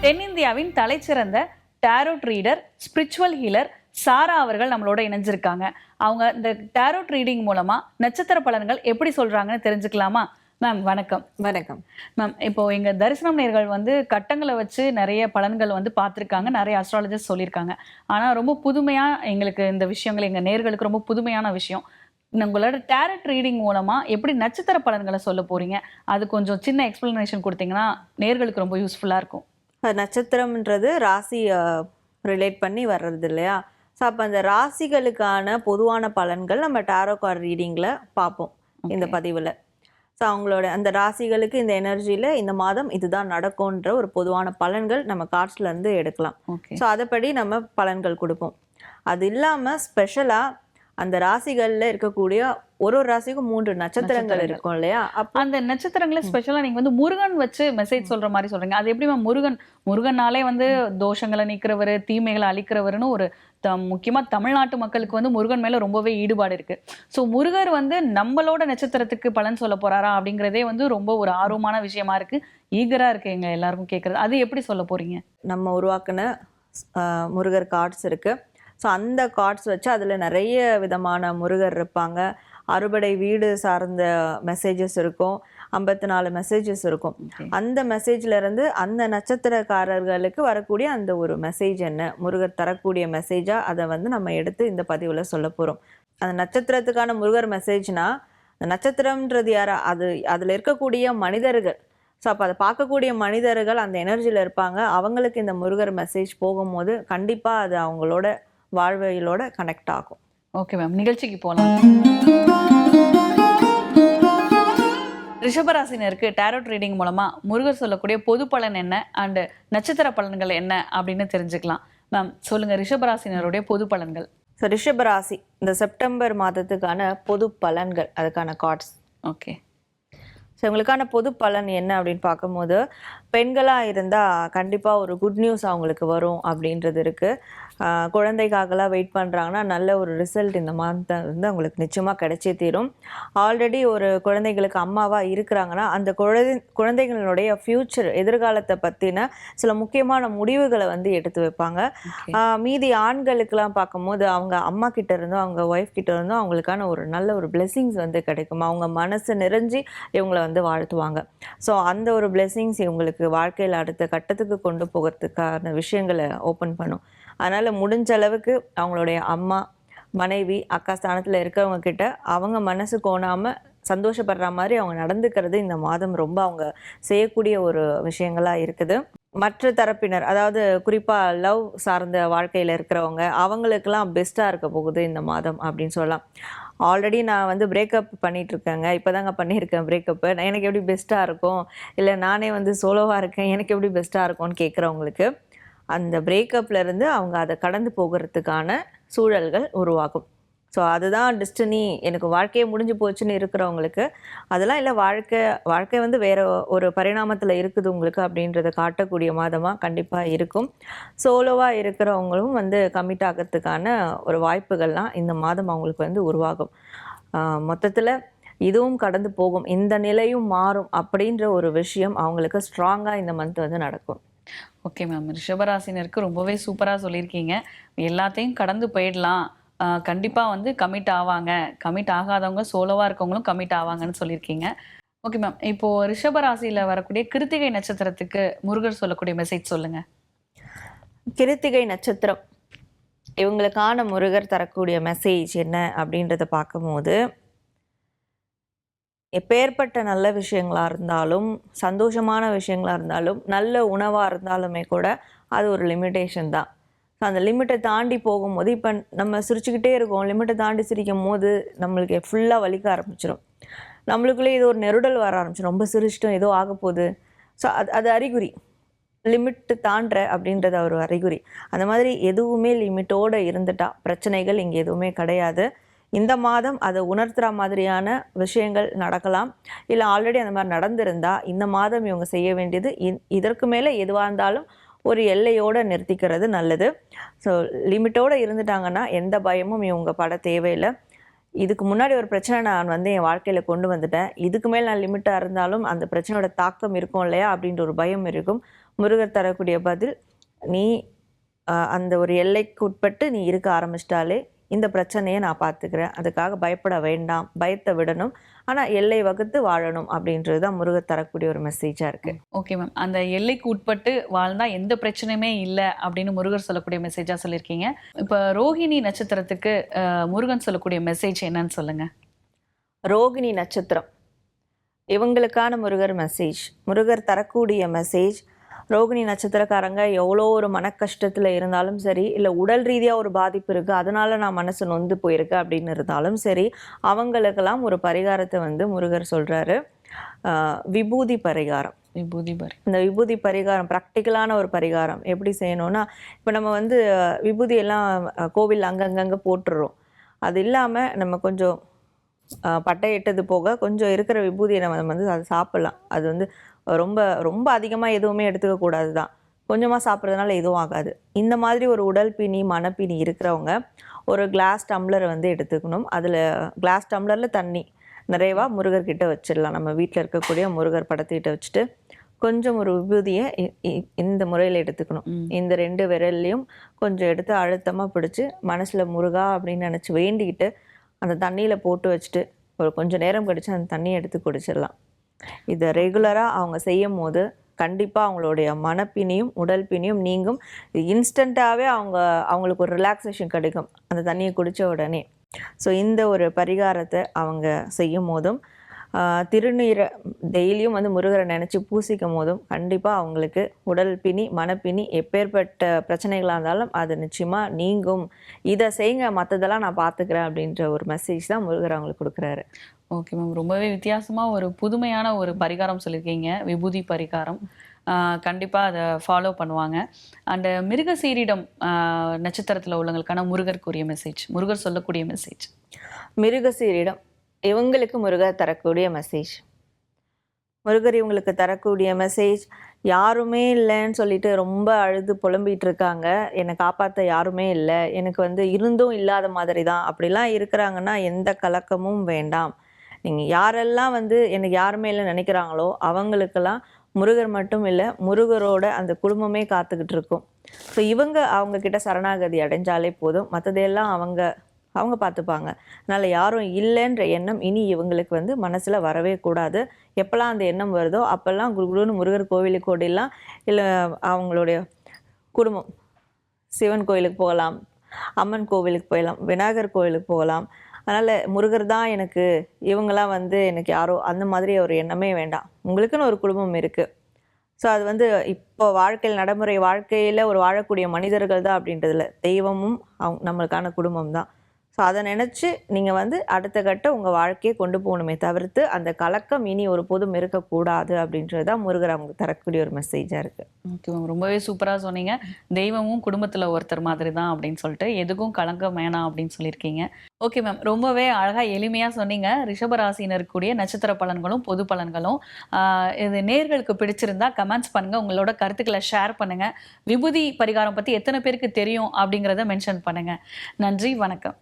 தென்னிந்தியாவின் தலைச்சிறந்த tarot reader, spiritual healer சாரா அவர்கள் நம்மளோட இணைஞ்சிருக்காங்க. அவங்க இந்த டேரோட் ரீடிங் மூலமா நட்சத்திர பலன்கள் எப்படி சொல்றாங்கன்னு தெரிஞ்சுக்கலாமா? மேம் வணக்கம். வணக்கம் மேம், இப்போ எங்க தரிசனம் நேயர்கள் வந்து கட்டங்களை வச்சு நிறைய பலன்கள் வந்து பார்த்துருக்காங்க, நிறைய அஸ்ட்ராலஜிஸ்ட் சொல்லியிருக்காங்க. ஆனா ரொம்ப புதுமையா எங்களுக்கு இந்த விஷயங்கள் எங்க நேயர்களுக்கு ரொம்ப புதுமையான விஷயம். உங்களோட டேரட் ரீடிங் மூலமா எப்படி நட்சத்திர பலன்களை சொல்ல போறீங்க? அது கொஞ்சம் சின்ன எக்ஸ்பிளனேஷன் கொடுத்தீங்கன்னா நேயர்களுக்கு ரொம்ப யூஸ்ஃபுல்லா இருக்கும். நட்சத்திரம்ன்றது ராசி ரிலேட் பண்ணி வர்றது இல்லையா? ஸோ அப்போ அந்த ராசிகளுக்கான பொதுவான பலன்கள் நம்ம டேரோ கார்டு ரீடிங்கில் பார்ப்போம் இந்த பதிவில். ஸோ அவங்களோட அந்த ராசிகளுக்கு இந்த எனர்ஜியில் இந்த மாதம் இதுதான் நடக்கும்ன்ற ஒரு பொதுவான பலன்கள் நம்ம கார்ட்ஸ்லேருந்து எடுக்கலாம். ஸோ அதைப்படி நம்ம பலன்கள் கொடுப்போம். அது இல்லாமல் ஸ்பெஷலாக அந்த ராசிகள்ல இருக்கக்கூடிய ஒரு ராசிக்கும் 3 நட்சத்திரங்கள் இருக்கும் இல்லையா? அப்ப அந்த நட்சத்திரங்களை ஸ்பெஷலா நீங்க வந்து முருகன் வச்சு மெசேஜ் சொல்ற மாதிரி சொல்றீங்க. அது எப்படி முருகன்னாலே வந்து தோஷங்களை நீக்கிறவர், தீமைகளை அழிக்கிறவர்னு ஒரு முக்கியமா தமிழ்நாட்டு மக்களுக்கு வந்து முருகன் மேல ரொம்பவே ஈடுபாடு இருக்கு. ஸோ முருகர் வந்து நம்மளோட நட்சத்திரத்துக்கு பலன் சொல்ல போறாரா அப்படிங்கிறதே வந்து ரொம்ப ஒரு ஆர்வமான விஷயமா இருக்கு, ஈகரா இருக்கு எங்க எல்லாருக்கும் கேட்கறது. அது எப்படி சொல்ல போறீங்க? நம்ம உருவாக்குன முருகர் கார்ட்ஸ் இருக்கு. ஸோ அந்த கார்ட்ஸ் வச்சு அதில் நிறைய விதமான முருகர் இருப்பாங்க. அறுபடை வீடு சார்ந்த மெசேஜஸ் இருக்கும், 54 மெசேஜஸ் இருக்கும். அந்த மெசேஜ்லேருந்து அந்த நட்சத்திரக்காரர்களுக்கு வரக்கூடிய அந்த ஒரு மெசேஜ் என்ன, முருகர் தரக்கூடிய மெசேஜாக அதை வந்து நம்ம எடுத்து இந்த பதிவில் சொல்ல போகிறோம். அந்த நட்சத்திரத்துக்கான முருகர் மெசேஜ்னா, அந்த நட்சத்திரம்ன்றது யாரா? அதில் இருக்கக்கூடிய மனிதர்கள். ஸோ அப்போ அதை பார்க்கக்கூடிய மனிதர்கள் அந்த எனர்ஜியில் இருப்பாங்க. அவங்களுக்கு இந்த முருகர் மெசேஜ் போகும்போது கண்டிப்பாக அது அவங்களோட வாழ்வியலோட கனெக்ட் ஆகும். ஓகே மேம், நிகழ்ச்சிக்கு போகலாம். ரிஷபராசினருக்கு டேரோட் ரீடிங் மூலமா முருகர் சொல்லக்கூடிய பொது பலன் என்ன அண்ட் நட்சத்திர பலன்கள் என்ன அப்படின்னு தெரிஞ்சுக்கலாம். மேம் சொல்லுங்க, ரிஷபராசினருடைய பொது பலன்கள். ஸோ ரிஷபராசி இந்த செப்டம்பர் மாதத்துக்கான பொது பலன்கள், அதுக்கான கார்ட்ஸ். ஓகே. ஸோ இவங்களுக்கான பொது பலன் என்ன அப்படின்னு பார்க்கும்போது, பெண்களாக இருந்தால் கண்டிப்பாக ஒரு குட் நியூஸ் அவங்களுக்கு வரும் அப்படின்றது இருக்குது. குழந்தைக்காகலாம் வெயிட் பண்ணுறாங்கன்னா நல்ல ஒரு ரிசல்ட் இந்த மாதம் வந்து அவங்களுக்கு நிச்சயமாக கிடைச்சே தீரும். ஆல்ரெடி ஒரு குழந்தைகளுக்கு அம்மாவாக இருக்கிறாங்கன்னா அந்த குழந்தைகளுடைய ஃப்யூச்சர், எதிர்காலத்தை பற்றின சில முக்கியமான முடிவுகளை வந்து எடுத்து வைப்பாங்க. மீதி ஆண்களுக்கெல்லாம் பார்க்கும்போது அவங்க அம்மா கிட்ட இருந்தோ அவங்க ஒய்ஃப் கிட்ட இருந்தோ அவங்களுக்கான ஒரு நல்ல ஒரு பிளெஸிங்ஸ் வந்து கிடைக்கும். அவங்க மனசு நிறைஞ்சி இவங்களை வந்து வாழ்த்துவாங்க. ஸோ அந்த ஒரு பிளெஸிங்ஸ் இவங்களுக்கு வாழ்க்கையில் அடுத்த கட்டத்துக்கு கொண்டு போகிறதுக்கான விஷயங்களை ஓப்பன் பண்ணும். அதனால் முடிஞ்ச அளவுக்கு அவங்களுடைய அம்மா, மனைவி, அக்கா ஸ்தானத்தில் இருக்கிறவங்க கிட்ட அவங்க மனசு கோணாமல் சந்தோஷப்படுற மாதிரி அவங்க நடந்துக்கிறது இந்த மாதம் ரொம்ப அவங்க செய்யக்கூடிய ஒரு விஷயங்களாக இருக்குது. மற்ற தரப்பினர், அதாவது குறிப்பாக லவ் சார்ந்த வாழ்க்கையில் இருக்கிறவங்க, அவங்களுக்கெல்லாம் பெஸ்ட்டாக இருக்க போகுது இந்த மாதம் அப்படின்னு சொல்லலாம். ஆல்ரெடி நான் வந்து பிரேக்கப் பண்ணிகிட்ருக்கேங்க, இப்போ தாங்க பண்ணியிருக்கேன் பிரேக்கப்பு, எனக்கு எப்படி பெஸ்ட்டாக இருக்கும், இல்லை நானே வந்து சோலோவாக இருக்கேன் எனக்கு எப்படி பெஸ்ட்டாக இருக்கும்னு கேட்குறவங்களுக்கு அந்த பிரேக்கப்லேருந்து அவங்க அதை கடந்து போகிறதுக்கான சூழல்கள் உருவாகும். ஸோ அதுதான் டெஸ்டினி, எனக்கு வாழ்க்கையே முடிஞ்சு போச்சுன்னு இருக்கிறவங்களுக்கு அதெல்லாம் இல்லை, வாழ்க்கை வந்து வேறு ஒரு பரிணாமத்தில் இருக்குது உங்களுக்கு அப்படின்றத காட்டக்கூடிய மாதமாக கண்டிப்பாக இருக்கும். சோலோவாக இருக்கிறவங்களும் வந்து கமிட் ஆகிறதுக்கான ஒரு வாய்ப்புகள்லாம் இந்த மாதம் அவங்களுக்கு வந்து உருவாகும். மொத்தத்தில் இதுவும் கடந்து போகும், இந்த நிலையும் மாறும் அப்படின்ற ஒரு விஷயம் அவங்களுக்கு ஸ்ட்ராங்காக இந்த மந்த் வந்து நடக்கும். ஓகே மேம், ரிஷபராசினருக்கு ரொம்பவே சூப்பராக சொல்லியிருக்கீங்க. எல்லாத்தையும் கடந்து போயிடலாம், கண்டிப்பாக வந்து கமிட் ஆவாங்க, கமிட் ஆகாதவங்க சோலோவாக இருக்கவங்களும் கமிட் ஆவாங்கன்னு சொல்லியிருக்கீங்க. ஓகே மேம், இப்போது ரிஷபராசியில் வரக்கூடிய கிருத்திகை நட்சத்திரத்துக்கு முருகர் சொல்லக்கூடிய மெசேஜ் சொல்லுங்கள். கிருத்திகை நட்சத்திரம் இவங்களுக்கான முருகர் தரக்கூடிய மெசேஜ் என்ன அப்படின்றத பார்க்கும்போது, எப்பேற்பட்ட நல்ல விஷயங்களாக இருந்தாலும், சந்தோஷமான விஷயங்களாக இருந்தாலும், நல்ல உணவாக இருந்தாலுமே கூட அது ஒரு லிமிட்டேஷன் தான். ஸோ அந்த லிமிட்டை தாண்டி போகும்போது, இப்போ நம்ம சிரிச்சுக்கிட்டே இருக்கோம், லிமிட்டை தாண்டி சிரிக்கும் போது நம்மளுக்கு ஃபுல்லாக வலிக்க ஆரம்பிச்சிடும், நம்மளுக்குள்ளே ஏதோ ஒரு நெருடல் வர ஆரம்பிச்சிடும், ரொம்ப சிரிச்சிட்டோம் ஏதோ ஆக போகுது. ஸோ அது அறிகுறி, லிமிட்டு தாண்டுற அப்படின்றது ஒரு அறிகுறி. அந்த மாதிரி எதுவுமே லிமிட்டோடு இருந்துட்டா பிரச்சனைகள் இங்கே எதுவுமே கிடையாது. இந்த மாதம் அதை உணர்த்துற மாதிரியான விஷயங்கள் நடக்கலாம், இல்லை ஆல்ரெடி அந்த மாதிரி நடந்திருந்தால் இந்த மாதம் இவங்க செய்ய வேண்டியது இதற்கு மேலே எதுவாக இருந்தாலும் ஒரு எல்லையோடு நிறுத்திக்கிறது நல்லது. ஸோ லிமிட்டோடு இருந்துட்டாங்கன்னா எந்த பயமும் இவங்க பட தேவையில்லை. இதுக்கு முன்னாடி ஒரு பிரச்சனை நான் வந்து என் வாழ்க்கையில் கொண்டு வந்துட்டேன், இதுக்கு மேல் நான் லிமிட்டாக இருந்தாலும் அந்த பிரச்சனையோட தாக்கம் இருக்கும் இல்லையா அப்படின்ற ஒரு பயம் இருக்கும். முருகர் தரக்கூடிய பதில், நீ அந்த ஒரு எல்லைக்கு உட்பட்டு நீ இருக்க ஆரம்பிச்சிட்டாலே இந்த பிரச்சனையை நான் பார்த்துக்கிறேன், அதுக்காக பயப்பட வேண்டாம், பயத்தை விடணும், ஆனால் எல்லை வகுத்து வாழணும் அப்படின்றது தான் முருகர் தரக்கூடிய ஒரு மெசேஜாக இருக்குது. Okay ma'am. அந்த எல்லைக்கு உட்பட்டு வாழ்ந்தா எந்த பிரச்சனையுமே இல்லை அப்படின்னு முருகர் சொல்லக்கூடிய மெசேஜாக சொல்லியிருக்கீங்க. இப்போ ரோஹிணி நட்சத்திரத்துக்கு முருகன் சொல்லக்கூடிய மெசேஜ் என்னன்னு சொல்லுங்க. ரோகிணி நட்சத்திரம் இவங்களுக்கான முருகர் மெசேஜ், முருகர் தரக்கூடிய மெசேஜ், ரோகிணி நட்சத்திரக்காரங்க எவ்வளோ ஒரு மனக்கஷ்டத்தில் இருந்தாலும் சரி, இல்லை உடல் ரீதியாக ஒரு பாதிப்பு இருக்குது அதனால நான் மனசு நொந்து போயிருக்கு அப்படின்னு இருந்தாலும் சரி, அவங்களுக்கெல்லாம் ஒரு பரிகாரத்தை வந்து முருகர் சொல்கிறாரு. விபூதி பரிகாரம். இந்த விபூதி பரிகாரம் ப்ராக்டிக்கலான ஒரு பரிகாரம். எப்படி செய்யணும்னா, இப்போ நம்ம வந்து விபூதி எல்லாம் கோவில் அங்கங்கே போட்டுடுறோம். அது இல்லாமல் நம்ம கொஞ்சம் பட்டை இட்டது போக கொஞ்சம் இருக்கிற விபூதியை நம்ம வந்து அதை சாப்பிட்லாம். அது வந்து ரொம்ப ரொம்ப அதிகமாக எதுவுமே எடுத்துக்கக்கூடாது தான், கொஞ்சமாக சாப்பிட்றதுனால எதுவும் ஆகாது. இந்த மாதிரி ஒரு உடல் பிணி மனப்பிணி இருக்கிறவங்க ஒரு கிளாஸ் டம்ளரை வந்து எடுத்துக்கணும். அதில் கிளாஸ் டம்ளரில் தண்ணி நிறைவா முருகர்கிட்ட வச்சிடலாம். நம்ம வீட்டில் இருக்கக்கூடிய முருகர் படத்திட்ட வச்சுட்டு கொஞ்சம் ஒரு விபூதியை இந்த முறையில் எடுத்துக்கணும். இந்த 2 விரல்லையும் கொஞ்சம் எடுத்து அழுத்தமாக பிடிச்சி மனசில் முருகா அப்படின்னு நினச்சி வேண்டிக்கிட்டு அந்த தண்ணியில் போட்டு வச்சுட்டு ஒரு கொஞ்சம் நேரம் கழிச்சு அந்த தண்ணியை எடுத்து குடிச்சிடலாம். இதை ரெகுலராக அவங்க செய்யும் போது கண்டிப்பாக அவங்களுடைய மனப்பினியும் உடல் பிணியும் நீங்கும். இன்ஸ்டண்ட்டாகவே அவங்களுக்கு ஒரு ரிலாக்ஸேஷன் கிடைக்கும் அந்த தண்ணியை குடித்த உடனே. ஸோ இந்த ஒரு பரிகாரத்தை அவங்க செய்யும் போதும் திருநீரை டெய்லியும் வந்து முருகரை நினச்சி பூசிக்கும் போதும் கண்டிப்பாக அவங்களுக்கு உடல் பிணி மனப்பிணி எப்பேற்பட்ட பிரச்சனைகளாக இருந்தாலும் அது நிச்சயமாக நீங்கும். இதை செய்யுங்க, மற்றதெல்லாம் நான் பார்த்துக்கிறேன் அப்படின்ற ஒரு மெசேஜ் தான் முருகர் அவங்களுக்கு கொடுக்குறாரு. Okay ma'am. ரொம்பவே வித்தியாசமாக ஒரு புதுமையான ஒரு பரிகாரம் சொல்லியிருக்கீங்க, விபூதி பரிகாரம். கண்டிப்பாக அதை ஃபாலோ பண்ணுவாங்க. அண்டு மிருகசீரிடம் நட்சத்திரத்தில் உள்ளவங்களுக்கான முருகருக்குரிய மெசேஜ், முருகர் சொல்லக்கூடிய மெசேஜ். மிருகசீரிடம் இவங்களுக்கு முருகர் தரக்கூடிய மெசேஜ், முருகர் இவங்களுக்கு தரக்கூடிய மெசேஜ், யாருமே இல்லைன்னு சொல்லிட்டு ரொம்ப அழுது புலம்பிகிட்டு இருக்காங்க, என்னை காப்பாற்ற யாருமே இல்லை, எனக்கு வந்து இருந்தும் இல்லாத மாதிரி தான் அப்படிலாம் இருக்கிறாங்கன்னா எந்த கலக்கமும் வேண்டாம். நீங்கள் யாரெல்லாம் வந்து எனக்கு யாருமே இல்லை நினைக்கிறாங்களோ அவங்களுக்கெல்லாம் முருகர் மட்டும் இல்லை, முருகரோட அந்த குடும்பமே காத்துக்கிட்டு இருக்கும். ஸோ அவங்க கிட்ட சரணாகதி அடைஞ்சாலே போதும், மற்றதையெல்லாம் அவங்க பார்த்துப்பாங்க. அதனால் யாரும் இல்லைன்ற எண்ணம் இனி இவங்களுக்கு வந்து மனசில் வரவே கூடாது. எப்போல்லாம் அந்த எண்ணம் வருதோ அப்போல்லாம் குருகுருன்னு முருகர் கோவிலுக்கு ஓடிடலாம். இல்லை அவங்களுடைய குடும்பம் சிவன் கோவிலுக்கு போகலாம், அம்மன் கோவிலுக்கு போகலாம், விநாயகர் கோவிலுக்கு போகலாம். அதனால் முருகர் தான் எனக்கு, இவங்களாம் வந்து எனக்கு யாரோ அந்த மாதிரி ஒரு எண்ணமே வேண்டாம். உங்களுக்குன்னு ஒரு குடும்பம் இருக்குது. ஸோ அது வந்து இப்போ வாழ்க்கையில் நடைமுறை வாழ்க்கையில் ஒரு வாழக்கூடிய மனிதர்கள் தான் அப்படின்றதில்ல, தெய்வமும் நம்மளுக்கான குடும்பம் தான். ஸோ அதை நினச்சி நீங்கள் வந்து அடுத்த கட்ட உங்கள் வாழ்க்கையை கொண்டு போகணுமே தவிர்த்து அந்த கலக்கம் இனி ஒரு போதும் இருக்கக்கூடாது அப்படின்றது தான் முருகர் அவங்க தரக்கூடிய ஒரு மெசேஜாக இருக்குது. Okay ma'am. ரொம்பவே சூப்பராக சொன்னீங்க. தெய்வமும் குடும்பத்தில் ஒருத்தர் மாதிரி தான் அப்படின்னு சொல்லிட்டு எதுக்கும் கலங்க வேணாம் அப்படின்னு சொல்லியிருக்கீங்க. Okay ma'am. ரொம்பவே அழகாக எளிமையாக சொன்னீங்க. ரிஷபராசினருக்குரிய நட்சத்திர பலன்களும் பொது பலன்களும். இது நேர்களுக்கு பிடிச்சிருந்தா கமெண்ட்ஸ் பண்ணுங்கள், உங்களோட கருத்துக்களை ஷேர் பண்ணுங்கள். விபூதி பரிகாரம் பற்றி எத்தனை பேருக்கு தெரியும் அப்படிங்கிறத மென்ஷன் பண்ணுங்கள். நன்றி, வணக்கம்.